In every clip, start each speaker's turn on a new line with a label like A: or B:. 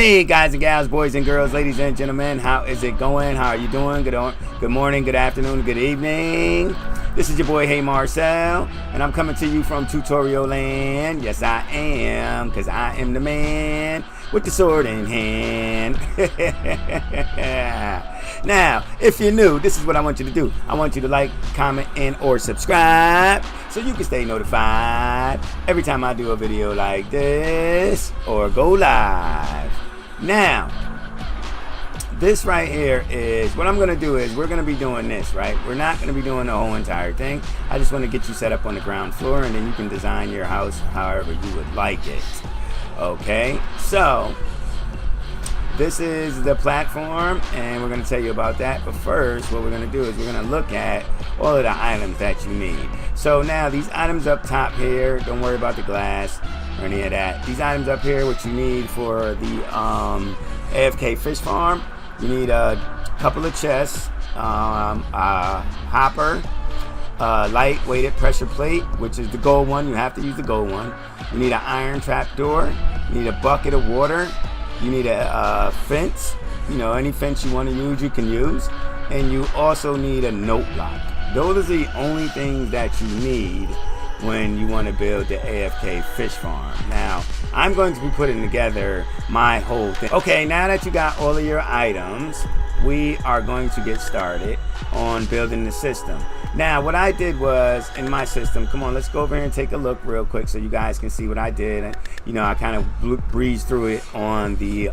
A: Hey guys and gals, boys and girls, ladies and gentlemen, how is it going? How are you doing? Good morning, good afternoon, good evening. This is your boy Hey Marcel, and I'm coming to you from tutorial land. Yes, I am, because I am the man with the sword in hand. Now, if you're new, this is what I want you to do. I want you to like, comment, and or subscribe so you can stay notified every time I do a video like this or go live. Now, this right here is what I'm going to do is we're going to be doing this, right? We're not going to be doing the whole entire thing. I just want to get you set up on the ground floor, and then you can design your house however you would like it. Okay, so this is the platform, and we're going to tell you about that. But first, what we're going to do is we're going to look at all of the items that you need. So now these items up top here, don't worry about the glass or any of that. These items up here, what you need for the AFK Fish Farm, you need a couple of chests, a hopper, light weighted pressure plate, which is the gold one. You have to use the gold one. You need an iron trap door. You need a bucket of water. You need a fence. You know, any fence you want to use, you can use. And you also need a note block. Those are the only things that you need when you want to build the AFK Fish Farm. Now, I'm going to be putting together my whole thing. Okay, now that you got all of your items, we are going to get started on building the system. Now, what I did was, in my system, come on, let's go over here and take a look real quick so you guys can see what I did. And, you know, I kind of breezed through it on the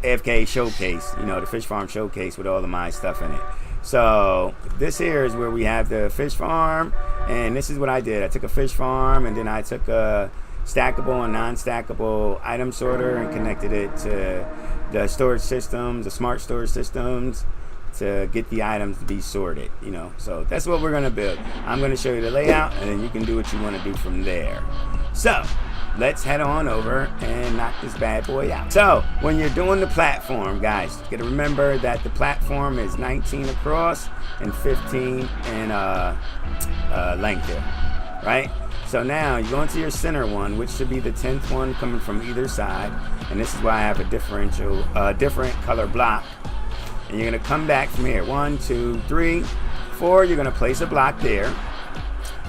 A: AFK showcase, you know, the Fish Farm showcase with all of my stuff in it. So this here is where we have the fish farm, and this is what I did. I took a fish farm, and then I took a stackable and non-stackable item sorter and connected it to the storage systems, the smart storage systems, to get the items to be sorted, you know. So that's what we're gonna build. I'm gonna show you the layout, and then you can do what you want to do from there. So let's head on over and knock this bad boy out. So when you're doing the platform, guys, you gotta remember that the platform is 19 across and 15 in length there, right? So now you go into your center one, which should be the 10th one coming from either side, and this is why I have a different color block. And you're gonna come back from here, 1, 2, 3, 4. You're gonna place a block there,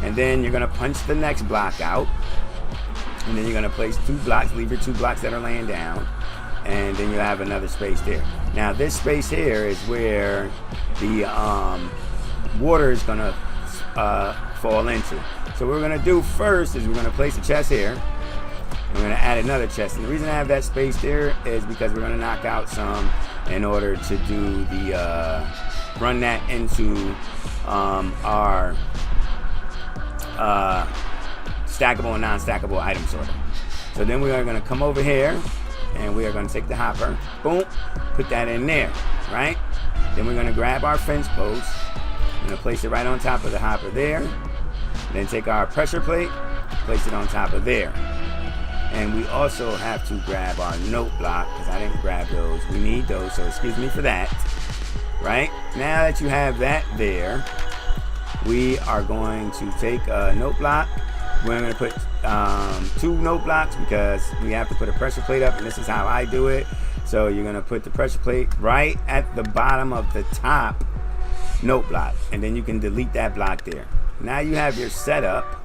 A: and then you're gonna punch the next block out. And then you're going to place 2 blocks, leave your 2 blocks that are laying down, and then you have another space there. Now this space here is where the water is going to fall into. So what we're going to do first is we're going to place a chest here. We're going to add another chest. And the reason I have that space there is because we're going to knock out some in order to do the, run that into our stackable and non-stackable item sorter. So then we are going to come over here, and we are going to take the hopper, boom, put that in there, right? Then we're going to grab our fence post, we're going to place it right on top of the hopper there, then take our pressure plate, place it on top of there. And we also have to grab our note block, because I didn't grab those. We need those, so excuse me for that, right? Now that you have that there, we are going to take a note block. We're going to put 2 note blocks because we have to put a pressure plate up, and this is how I do it. So you're going to put the pressure plate right at the bottom of the top note block, and then you can delete that block there. Now you have your setup,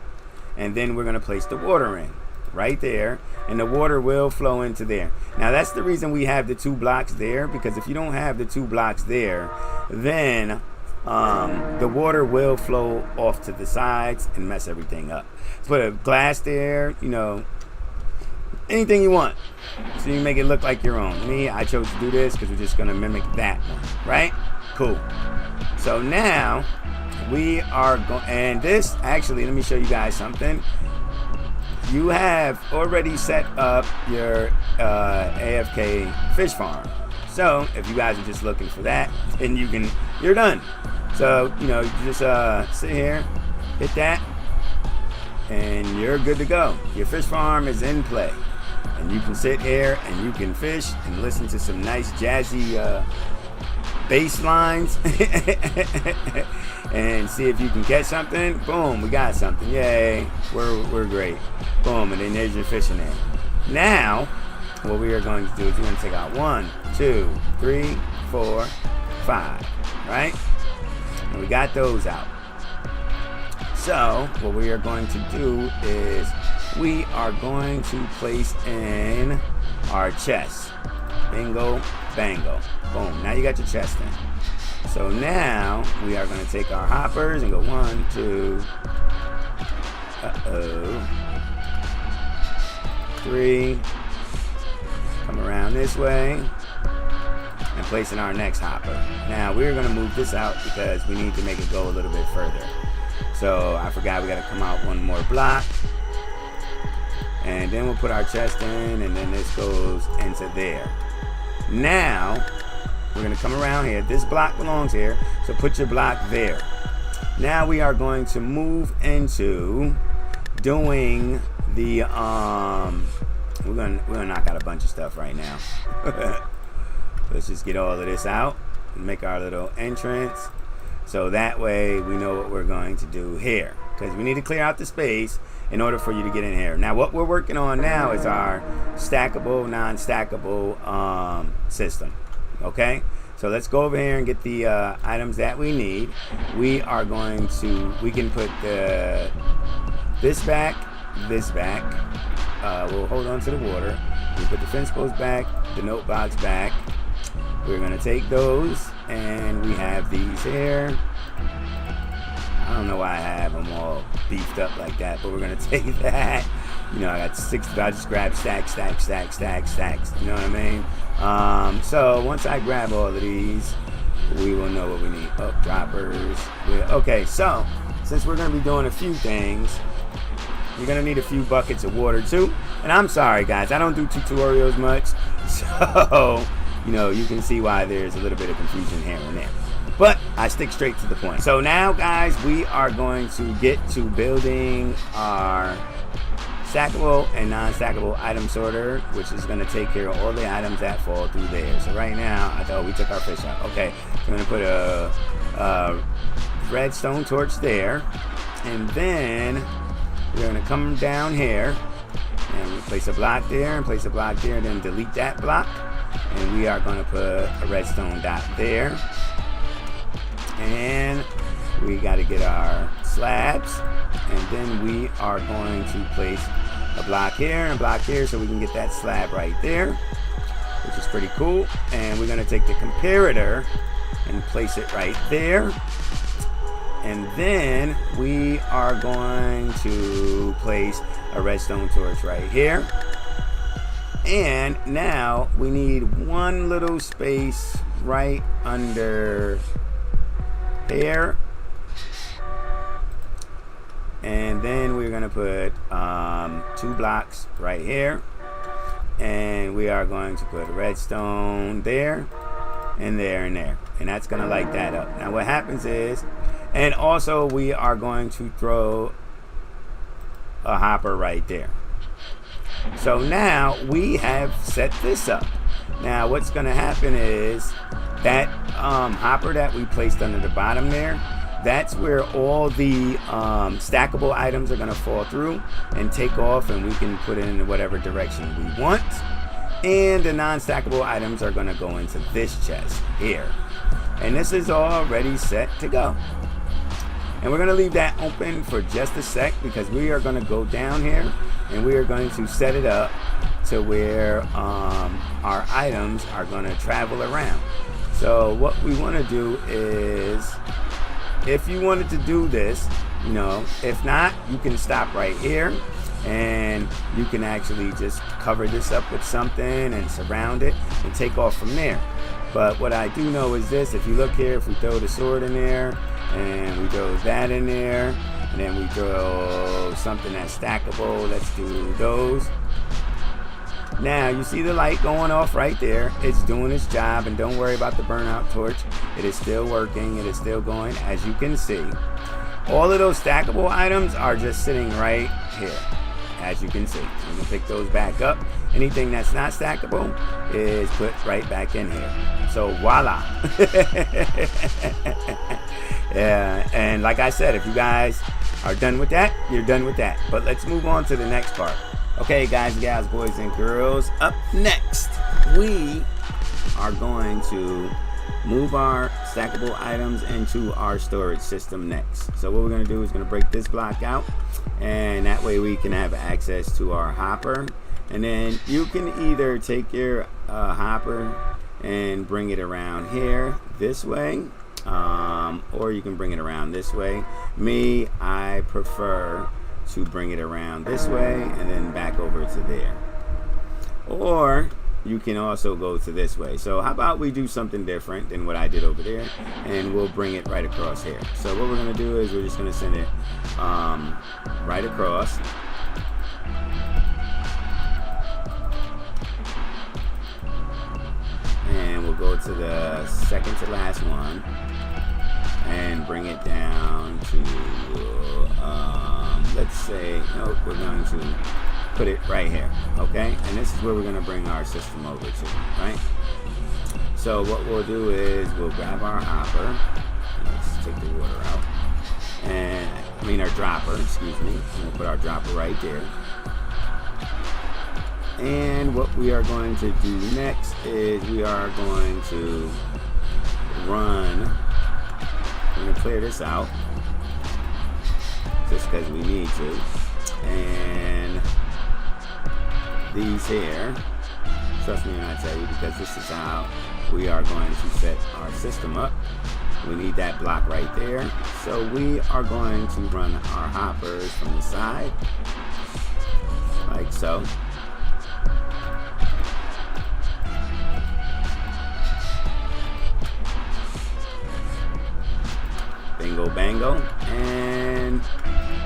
A: and then we're going to place the water in right there, and the water will flow into there. Now that's the reason we have the 2 blocks there, because if you don't have the 2 blocks there, then the water will flow off to the sides and mess everything up. Put a glass there, you know, anything you want, so you make it look like your own. Me, I chose to do this because we're just going to mimic that one, right? Cool. So now we are going, and this, actually, let me show you guys something. You have already set up your AFK Fish Farm. So if you guys are just looking for that, then you're done. So, you know, you just sit here, hit that, and you're good to go. Your fish farm is in play, and you can sit here and you can fish and listen to some nice jazzy bass lines and see if you can catch something. Boom, we got something. Yay, we're great. Boom, and then there's your fish in there. Now what we are going to do is we're going to take out 1, 2, 3, 4, 5, right? And we got those out. So what we are going to do is we are going to place in our chest. Bingo, bango. Boom. Now you got your chest in. So now we are going to take our hoppers and go 1, 2, 3. Come around this way and place in our next hopper. Now we're going to move this out because we need to make it go a little bit further. So I forgot we got to come out one more block. And then we'll put our chest in, and then this goes into there. Now we're going to come around here. This block belongs here, so put your block there. Now we are going to move into doing the we're gonna knock out a bunch of stuff right now. Let's just get all of this out and make our little entrance, so that way we know what we're going to do here, because we need to clear out the space in order for you to get in here. Now what we're working on now is our stackable, non-stackable system. Okay, so let's go over here and get the items that we need. We are going to, we can put this back. We'll hold on to the water. We put the fence post back, the note box back. We're gonna take those, and we have these here. I don't know why I have them all beefed up like that, but we're gonna take that. You know, I got 6. I just grab stacks. You know what I mean? So once I grab all of these, we will know what we need. Oh, droppers. Okay, so since we're gonna be doing a few things, you're gonna need a few buckets of water too. And I'm sorry guys, I don't do tutorials much, so you know, you can see why there's a little bit of confusion here and there, but I stick straight to the point. So now guys, we are going to get to building our stackable and non-stackable item sorter, which is going to take care of all the items that fall through there. So right now, I thought we took our fish out. Okay, so I'm going to put a redstone torch there, and then we're going to come down here and we place a block there and place a block there, and then delete that block, and we are going to put a redstone dot there, and we got to get our slabs, and then we are going to place a block here and a block here so we can get that slab right there, which is pretty cool. And we're going to take the comparator and place it right there. And then we are going to place a redstone torch right here. And now we need one little space right under here. And then we're going to put 2 blocks right here. And we are going to put a redstone there and there and there. And that's going to light that up. Now what happens is, and also we are going to throw a hopper right there. So now we have set this up. Now what's going to happen is that hopper that we placed under the bottom there, that's where all the stackable items are going to fall through and take off, and we can put it in whatever direction we want. And the non-stackable items are going to go into this chest here. And this is already set to go. And we're going to leave that open for just a sec, because we are going to go down here and we are going to set it up to where our items are going to travel around. So what we want to do is, if you wanted to do this, you know, if not, you can stop right here and you can actually just cover this up with something and surround it and take off from there. But what I do know is this: if you look here, if we throw the sword in there and we throw that in there, and then we throw something that's stackable, let's do those. Now you see the light going off right there. It's doing its job, and don't worry about the burnout torch. It is still working. It is still going. As you can see, all of those stackable items are just sitting right here. As you can see, we can pick those back up. Anything that's not stackable is put right back in here. So voila. Yeah, and like I said, if you guys are done with that, you're done with that. But let's move on to the next part. Okay, guys and gals, boys and girls, up next we are going to move our stackable items into our storage system next. So what we're going to do is going to break this block out, and that way we can have access to our hopper. And then you can either take your hopper and bring it around here this way, or you can bring it around this way. Me, I prefer to bring it around this way and then back over to there. Or you can also go to this way. So how about we do something different than what I did over there, and we'll bring it right across here. So what we're going to do is we're just going to send it right across. And we'll go to the second to last one and bring it down to, let's say, nope, we're going to put it right here, okay? And this is where we're going to bring our system over to, right? So what we'll do is we'll grab our hopper. Let's take the water out. And, I mean our dropper, excuse me. We'll put our dropper right there. And what we are going to do next is we are going to run, we're going to clear this out just because we need to. And these here, trust me when I tell you, because this is how we are going to set our system up. We need that block right there. So we are going to run our hoppers from the side, like so. Bingo bango. And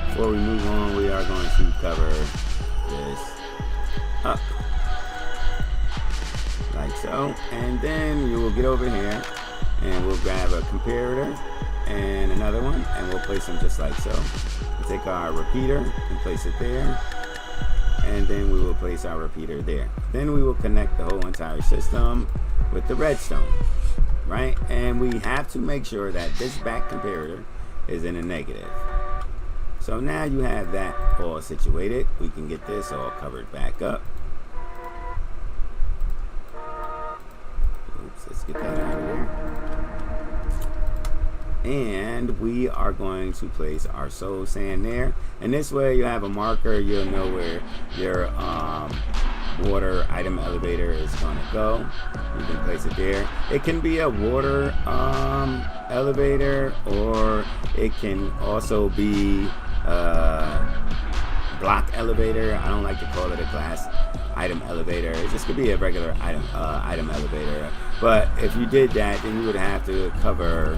A: before we move on, we are going to cover this up like so. And then you will get over here and we'll grab a comparator and another one, and we'll place them just like so. We'll take our repeater and place it there, and then we will place our repeater there. Then we will connect the whole entire system with the redstone, right? And we have to make sure that this back comparator is in a negative. So now you have that all situated. We can get this all covered back up. Oops, let's get that out of there. And we are going to place our soul sand there. And this way you have a marker, you'll know where your water item elevator is going to go. You can place it there. It can be a water elevator, or it can also be block elevator. I don't like to call it a glass item elevator. It just could be a regular item elevator. But if you did that, then you would have to cover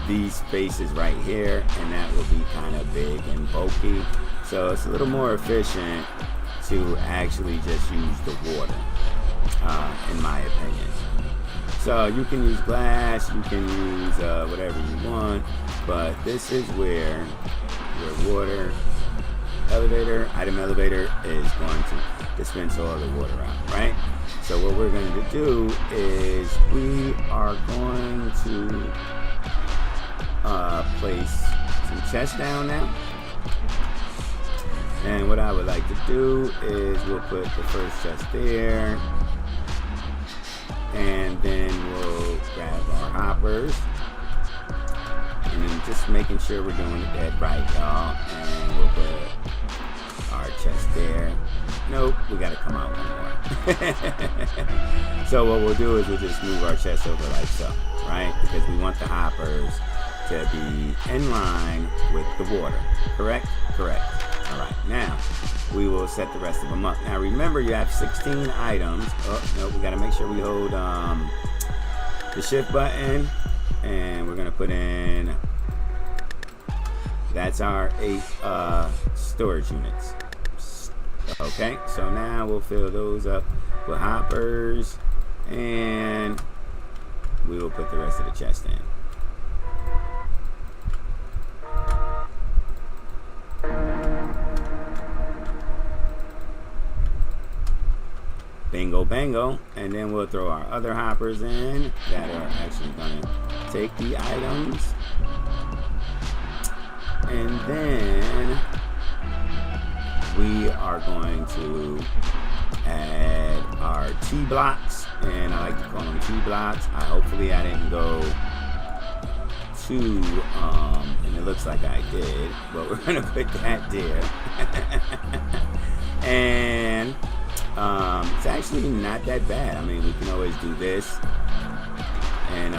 A: these spaces right here, and that would be kind of big and bulky. So it's a little more efficient to actually just use the water, in my opinion. So you can use glass, you can use whatever you want, but this is where your water elevator, item elevator, is going to dispense all the water out, right? So what we're going to do is we are going to place some chests down now. And what I would like to do is we'll put the first chest there, and then we'll grab our hoppers, and then just making sure we're doing it dead right, y'all. And we'll put our chest there. Nope, we gotta come out one more. So what we'll do is we'll just move our chest over like so, right? Because we want the hoppers to be in line with the water. Correct? Correct. All right, now we will set the rest of them up. Now remember, you have 16 items. Oh no, we got to make sure we hold the shift button, and we're gonna put in, that's our 8 storage units. Okay, so now we'll fill those up with hoppers, and we will put the rest of the chest in. Bingo bango. And then we'll throw our other hoppers in that are actually going to take the items. And then we are going to add our T blocks, and I like to call them T blocks. Hopefully I didn't go too, and it looks like I did, but we're gonna put that there. And it's actually not that bad. I mean, we can always do this, and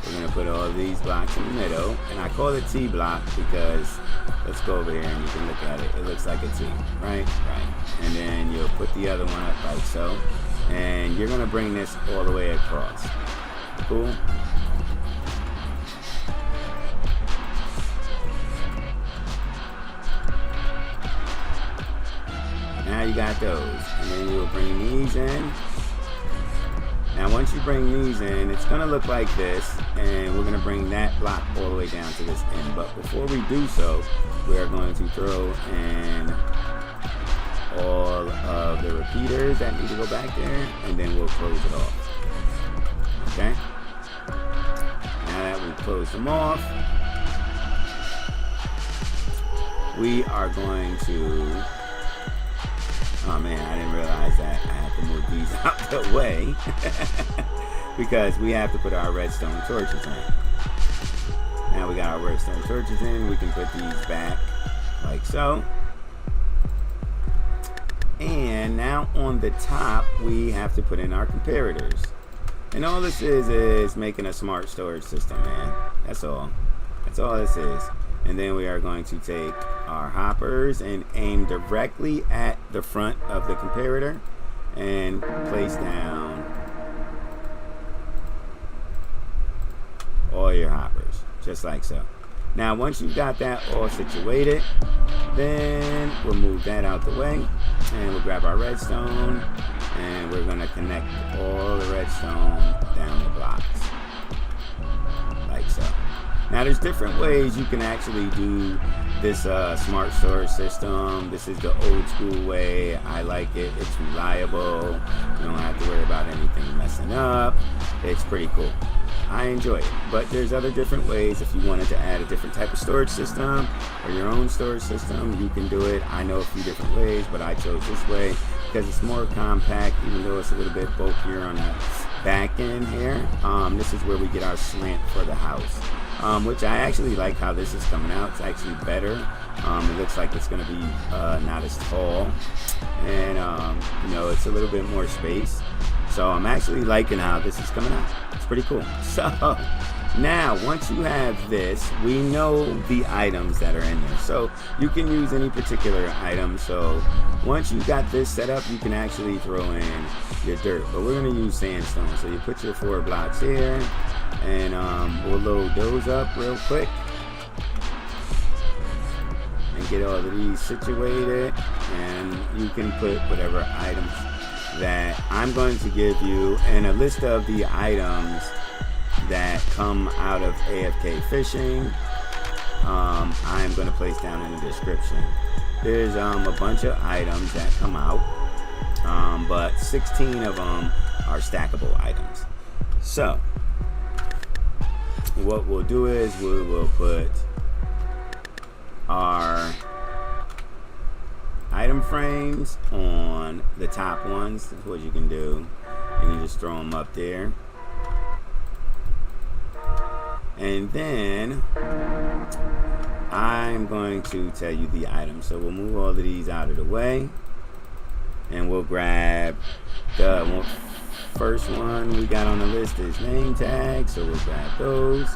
A: we're gonna put all these blocks in the middle, and I call it T block because, let's go over here and you can look at it. It looks like a T, right? Right. And then you'll put the other one up like so, and you're gonna bring this all the way across. Cool. Now you got those, and then you'll bring these in. Now once you bring these in, it's gonna look like this, and we're gonna bring that block all the way down to this end. But before we do so, we are going to throw in all of the repeaters that need to go back there, and then we'll close it off. Okay? Now that we've closed them off, we are going to, oh man, I didn't realize that I have to move these out the way because we have to put our redstone torches in. Now we got our redstone torches in, we can put these back like so. And now on the top, we have to put in our comparators. And all this is making a smart storage system, man. That's all. That's all this is. And then we are going to take our hoppers and aim directly at the front of the comparator and place down all your hoppers, just like so. Now once you've got that all situated, then we'll move that out the way, and we'll grab our redstone, and we're going to connect all the redstone down the blocks, like so. Now there's different ways you can actually do this smart storage system. This is the old school way. I like it. It's reliable. You don't have to worry about anything messing up. It's pretty cool. I enjoy it. But there's other different ways. If you wanted to add a different type of storage system or your own storage system, you can do it. I know a few different ways, but I chose this way because it's more compact, even though it's a little bit bulkier on the back end here. This is where we get our slant for the house. Which I actually like how this is coming out. It's actually better. It looks like it's going to be not as tall, and you know, it's a little bit more space. So I'm actually liking how this is coming out. It's pretty cool. So now once you have this, we know the items that are in there. So you can use any particular item. So once you got this set up, you can actually throw in your dirt. But we're going to use sandstone. So you put your 4 blocks here. And we'll load those up real quick and get all of these situated, and you can put whatever items that I'm going to give you, and a list of the items that come out of AFK fishing. I'm going to place down in the description. There's a bunch of items that come out, but 16 of them are stackable items. So what we'll do is we will put our item frames on the top ones. That's what you can do. You can just throw them up there. And then I'm going to tell you the items. So we'll move all of these out of the way, and we'll grab the first one we got on the list is NameTag, so we'll grab those.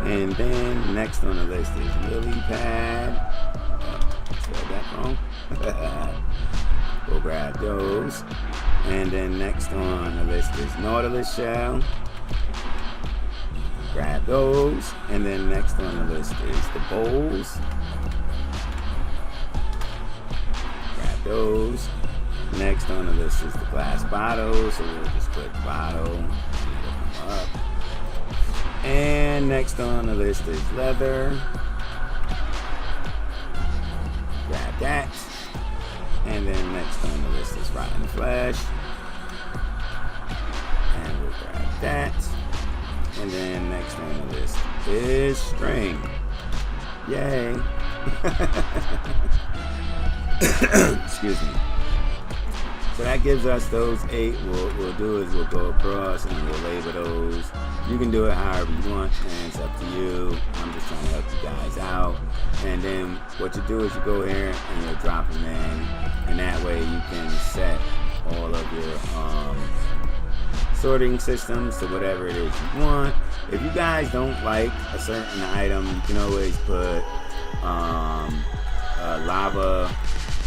A: And then next on the list is lily pad. Spelled that wrong. We'll grab those. And then next on the list is Nautilus shell. Grab those. And then next on the list is the bowls. Grab those. Next on the list is the glass bottle, so we'll just put bottle and it'll come up. And next on the list is leather. Grab that. And then next on the list is rotten flesh. And we'll grab that. And then next on the list is string. Yay. Excuse me. So that gives us those 8. What we'll do is we'll go across and we'll label those. You can do it however you want, and it's up to you. I'm just trying to help you guys out. And then what you do is you go here and you'll drop them in, and that way you can set all of your sorting systems to whatever it is you want. If you guys don't like a certain item, you can always put a lava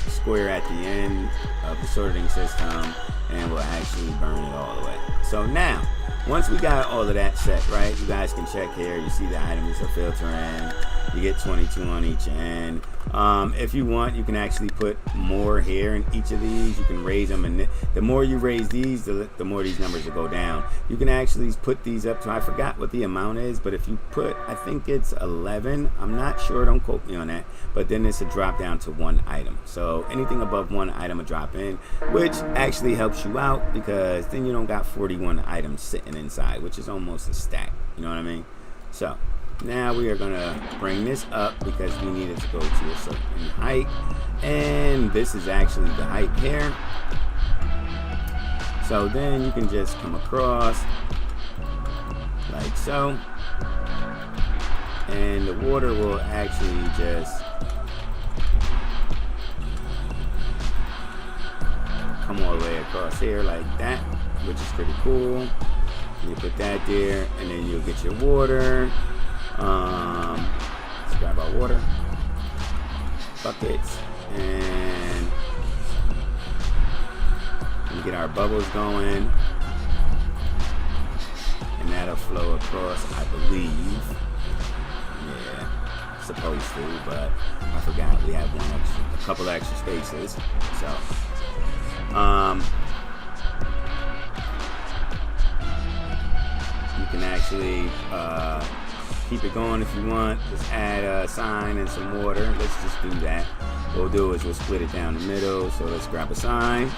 A: square at the end of the sorting system, and we'll actually burn it all the way. So now, once we got all of that set, right, you guys can check here. You see the items are filtering. You get 22 on each end. If you want, you can actually put more here in each of these. You can raise them, and the more you raise these, the more these numbers will go down. You can actually put these up to, I forgot what the amount is, but if you put, I think it's 11. I'm not sure, don't quote me on that. But then it's a drop down to 1 item. So anything above 1 item will drop in, which actually helps you out, because then you don't got 41 items sitting inside, which is almost a stack. You know what I mean? So now we are gonna bring this up because we need it to go to a certain height, and this is actually the height here. So then you can just come across like so, and the water will actually just come all the way across here like that, which is pretty cool. You put that there, and then you'll get your water. Let's grab our water buckets, and we get our bubbles going, and that'll flow across, I believe. Yeah, supposed to, but I forgot we have a couple extra spaces. So you can actually keep it going if you want. Just add a sign and some water. Let's just do that. What we'll do is we'll split it down the middle. So let's grab a sign.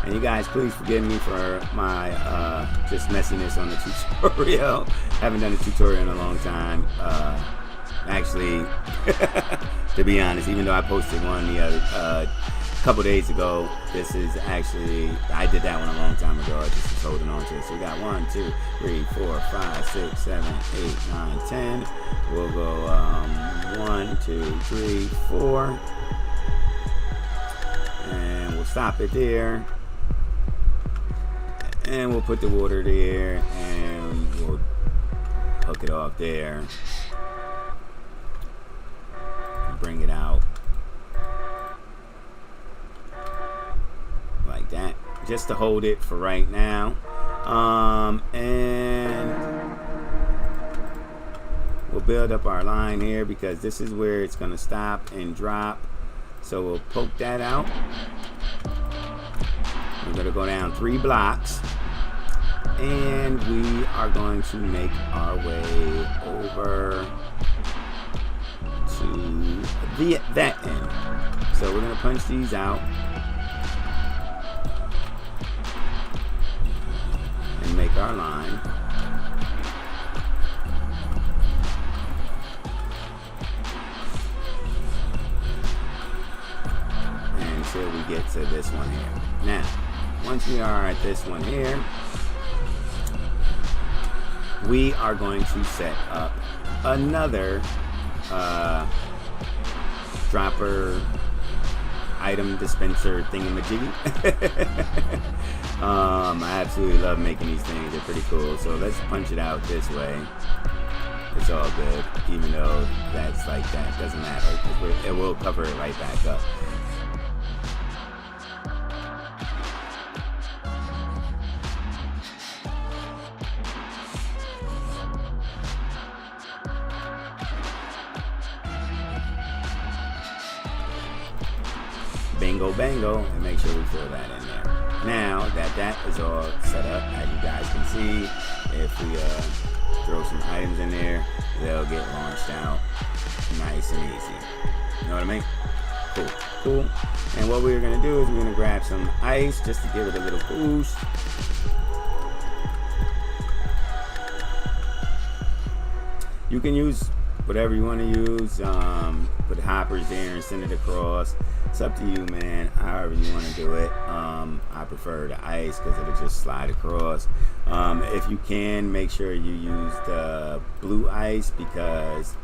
A: And you guys, please forgive me for my just messiness on the tutorial. Haven't done a tutorial in a long time. Actually, to be honest, even though I posted one the other couple days ago, this is actually, I did that one a long time ago. I just was holding on to it. So we got 1, 2, 3, 4, 5, 6, 7, 8, 9, 10. We'll go 1, 2, 3, 4, and we'll stop it there, and we'll put the water there, and we'll hook it off there and bring it out like that, just to hold it for right now. And we'll build up our line here, because this is where it's going to stop and drop. So we'll poke that out. We're going to go down 3 blocks, and we are going to make our way over to that end. So we're going to punch these out and make our line. Until we get to this one here. Now, once we are at this one here, we are going to set up another dropper item dispenser thingamajiggy. I absolutely love making these things. They're pretty cool. So let's punch it out this way. It's all good, even though that's like that. Doesn't matter, because it will cover it right back up. Bingo bango, and make sure we fill that in there. Now that is all set up, as you guys can see, if we throw some items in there, they'll get launched out nice and easy. You know what I mean? Cool. And what we're gonna do is we're gonna grab some ice just to give it a little boost. You can use whatever you want to use. Put hoppers there and send it across. It's up to you, man. However you want to do it. I prefer the ice because it'll just slide across. If you can, make sure you use the blue ice, because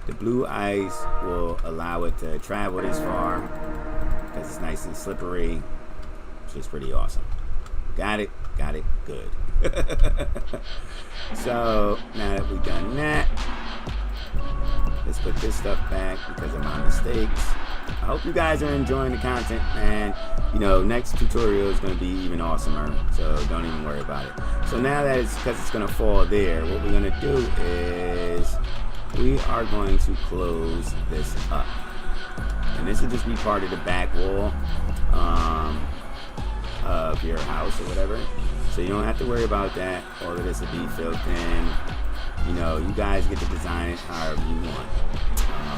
A: the blue ice will allow it to travel this far because it's nice and slippery, which is pretty awesome. Got it? Got it? Good. So now that we've done that, let's put this stuff back because of my mistakes. I hope you guys are enjoying the content, man. You know, next tutorial is going to be even awesomer, so don't even worry about it. So now that it's, because it's going to fall there, what we're going to do is we are going to close this up. And this will just be part of the back wall of your house or whatever. So you don't have to worry about that. All of this will be filled in. You know, you guys get to design it however you want.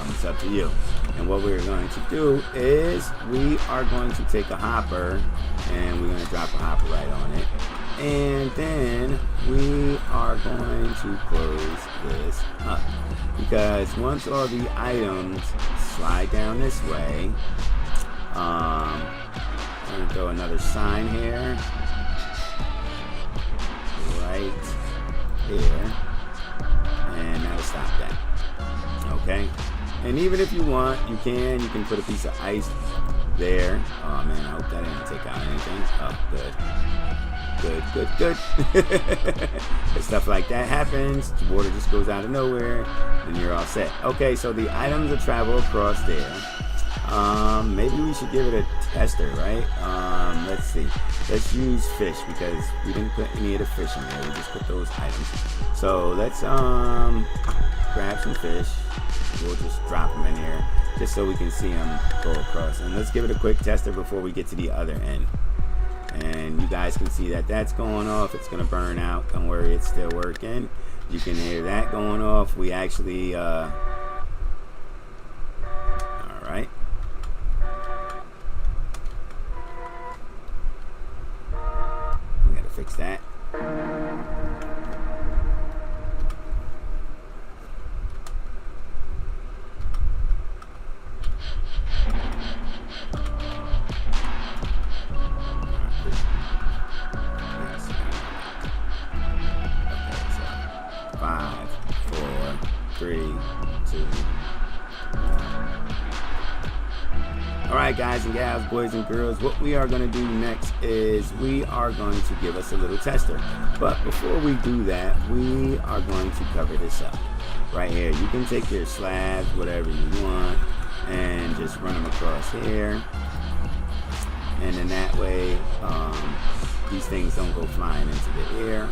A: It's up to you. And what we're going to do is we are going to take a hopper and we're going to drop a hopper right on it. And then we are going to close this up. Because once all the items slide down this way, I'm going to throw another sign here. Right here. And that'll stop that. Okay? And even if you want, you can put a piece of ice there. Oh man, I hope that didn't take out anything. Oh, good. Good. If stuff like that happens, the water just goes out of nowhere, and you're all set. Okay, so the items will travel across there. Maybe we should give it a tester, right? Let's see. Let's use fish because we didn't put any of the fish in there. We just put those items. So let's grab some fish. We'll just drop them in here just so we can see them go across. And let's give it a quick tester before we get to the other end. And you guys can see that that's going off. It's going to burn out. Don't worry, it's still working. You can hear that going off. We actually, all right. We got to fix that. Alright guys and gals, boys and girls, what we are going to do next is we are going to give us a little tester. But before we do that, we are going to cover this up. Right here, you can take your slabs, whatever you want, and just run them across here. And then that way, these things don't go flying into the air.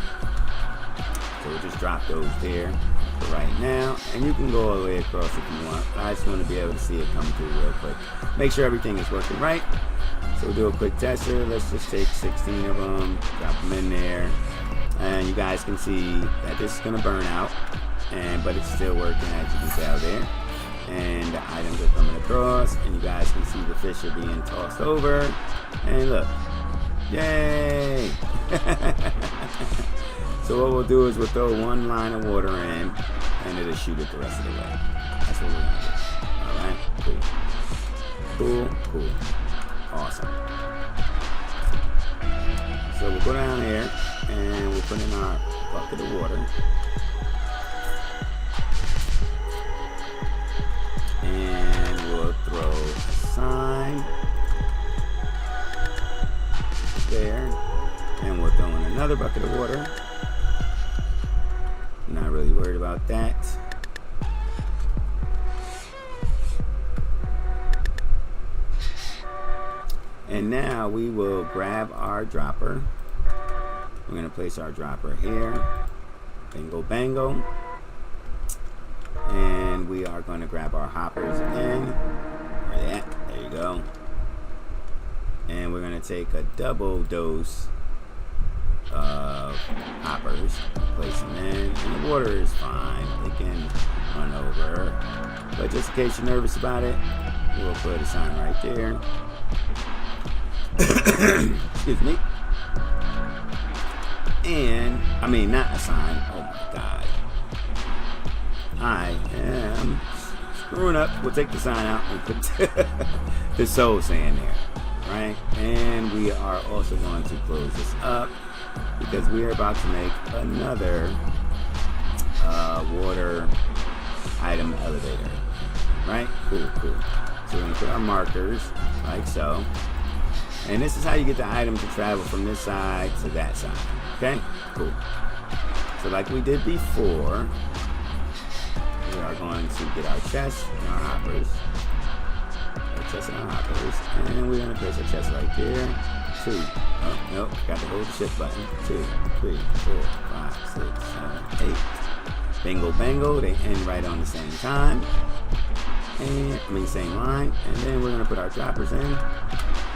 A: So we'll just drop those there for right now, and you can go all the way across if you want. I just want to be able to see it come through real quick. Make sure everything is working right. So we'll do a quick tester. Let's just take 16 of them, drop them in there, and you guys can see that this is going to burn out, but it's still working, as you can tell there. And the items are coming across, and you guys can see the fish are being tossed over. And look, yay! So what we'll do is we'll throw one line of water in, and it'll shoot it the rest of the way. That's what we're going to do. Alright, cool. Cool. Awesome. So we'll go down here, and we'll put in our bucket of water. And we'll throw a sign there. And we'll throw in another bucket of water. Not really worried about that. And now we will grab our dropper. We're going to place our dropper here. Bingo bango. And we are going to grab our hoppers in. Where they at? There you go. And we're going to take a double dose of hoppers, place them in, and the water is fine, they can run over, but just in case you're nervous about it, we'll put a sign right there. Excuse me. And I mean, not a sign, oh my god, I am screwing up. We'll take the sign out and put the soul sand there, right? And we are also going to close this up because we are about to make another water item elevator, right? Cool, cool. So we're going to put our markers like so. And this is how you get the item to travel from this side to that side. Okay? Cool. So like we did before, we are going to get our chest and our hoppers. Our chest and our hoppers. And we're going to place our chest right there. 2. Oh, nope. Got to hold the shift button. 2, 3, 4, 5, 6, 7, 8. Bingo, bango. They end right on the same time. And, I mean, same line. And then we're going to put our droppers in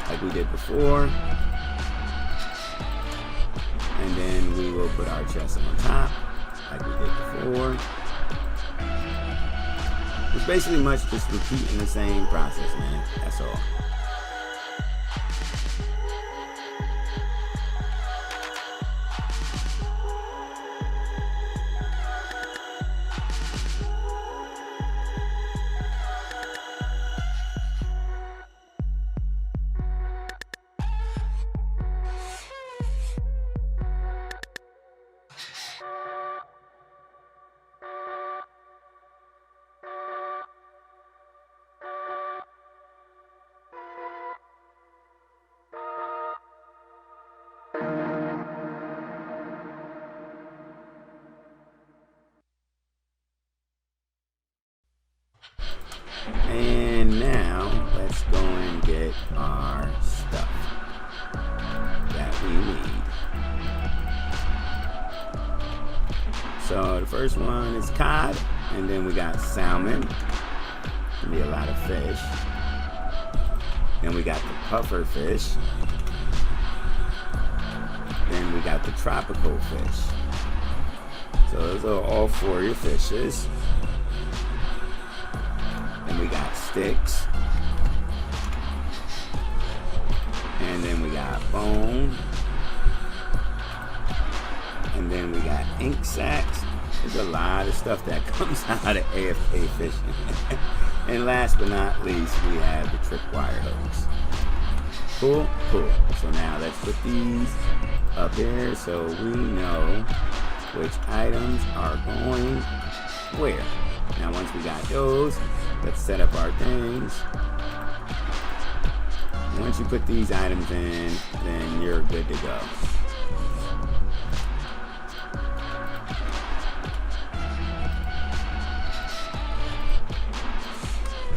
A: like we did before. And then we will put our chest on top like we did before. It's basically much just repeating the same process, man. That's all. And now let's go and get our stuff that we need. So the first one is cod, and then we got salmon. Gonna be a lot of fish. Then we got the PufferFish. Then we got the tropical fish. So those are all 4 of your fishes. Then we got sticks. And then we got bone. And then we got ink sacs. There's a lot of stuff that comes out of AFK fishing. And last but not least, we have the TripWire hooks. Cool, cool. So now let's put these up here so we know which items are going where. Now once we got those, let's set up our things. And once you put these items in, then you're good to go.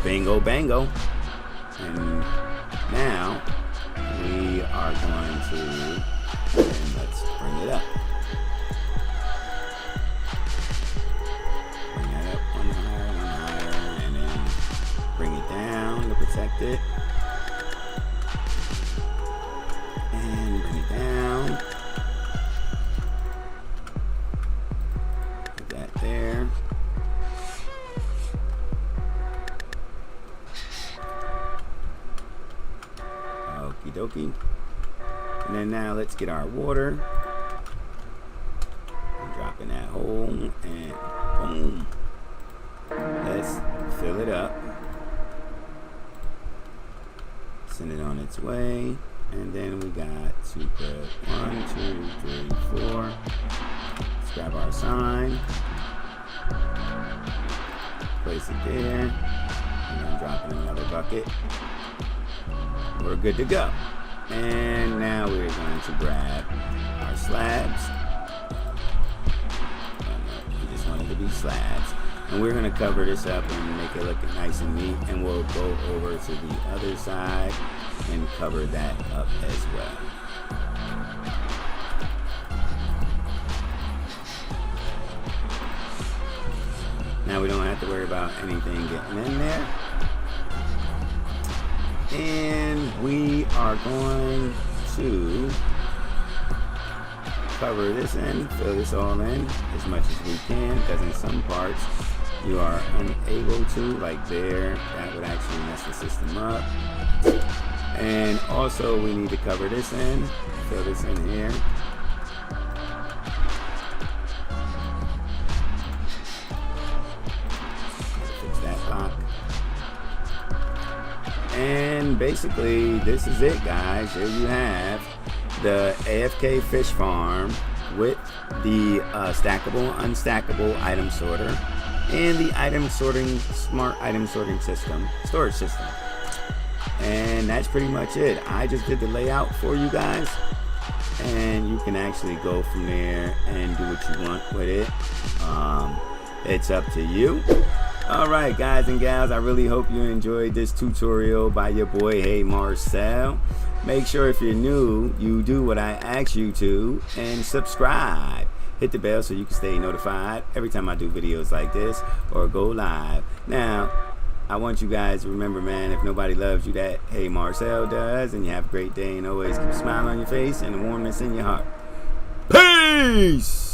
A: Bingo bango. And now we are going to, and let's bring it up. Bring that up one higher, and then bring it down to protect it. And bring it down. Put that there. Okie dokie. And then now let's get our water. And drop in that hole and boom. Let's fill it up. Send it on its way. And then we got to put 1, 2, 3, 4. Let's grab our sign. Place it there. And then drop in another bucket. We're good to go. And now we're going to grab our slabs. We just wanted to be slabs. And we're going to cover this up and make it look nice and neat. And we'll go over to the other side and cover that up as well. Now we don't have to worry about anything getting in there. And we are going to cover this in, fill this all in as much as we can, because in some parts you are unable to, like there, that would actually mess the system up. And also we need to cover this in, fill this in here. And basically, this is it, guys. There you have the AFK Fish Farm with the stackable, unstackable item sorter, and the item sorting, smart item sorting system, storage system. And that's pretty much it. I just did the layout for you guys, and you can actually go from there and do what you want with it. It's up to you. Alright, guys and gals, I really hope you enjoyed this tutorial by your boy Hey Marcel. Make sure if you're new, you do what I ask you to and subscribe. Hit the bell so you can stay notified every time I do videos like this or go live. Now, I want you guys to remember, man, if nobody loves you, that Hey Marcel does, and you have a great day and always keep a smile on your face and a warmness in your heart. Peace!